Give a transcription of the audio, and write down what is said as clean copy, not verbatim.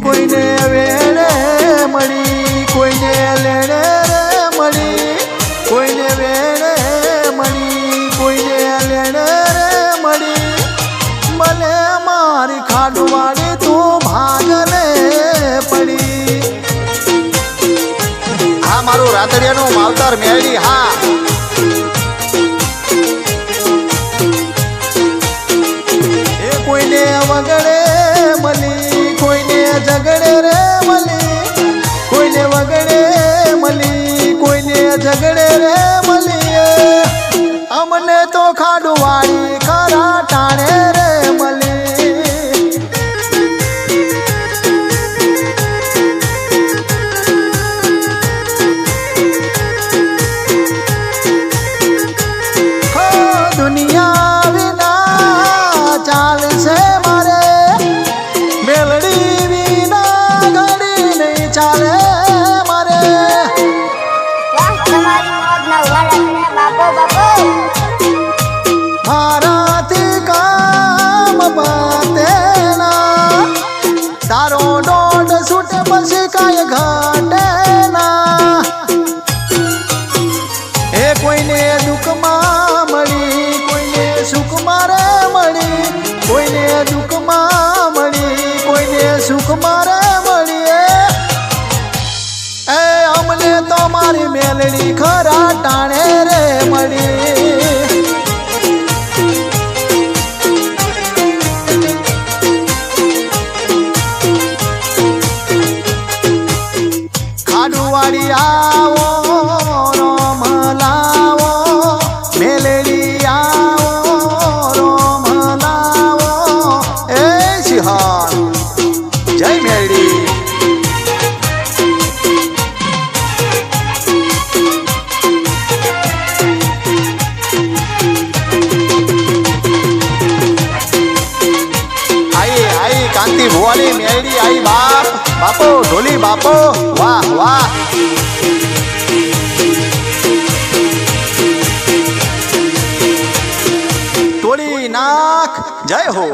કોઈને વેણે મળી, કોઈને લેણે રે મળી, કોઈને વેણે મળી, કોઈને લેણે રે મળી. મને મારી ખાડવાળી તું ભાગને પડી. હા મારું રાતડિયાનું માવતર મેળી. હા કોઈને વગડે મળી, કોઈને ઝગડે રે મળી, કોઈને વગડે મળી, કોઈને ઝગડે રે મળી. અમને તો ખાડવાળી ખરા ટાણે રે મળી. દુનિયા વિના ચાલશે મારે, મેલડી વિના ઘડી નહીં ચાલે મારે. મારાથી કામ પતે ના, તારો દોડ છૂટે પછી કાંઈ ઘટે ના. એ કોઈને દુઃખમાં મળી, કોઈને સુખમાં રે મળી, કોઈને દુઃખમાં મળી, કોઈને સુખમાં રે મળી. એ અમને તો મારી મેલડી ખરા ટાણે રે મળી. ખાડુવાળી આવો રોમ લાવો, મેલડી આવો રોમ લાવો. એ સિંહણ જય મેલડી. આઈ આઈ કાંતિ ભુવાની મેલડી આઈ. બાપ બાપો ઢોલી બાપો. વાહ વાહ. તોડી નાખ. જય હો.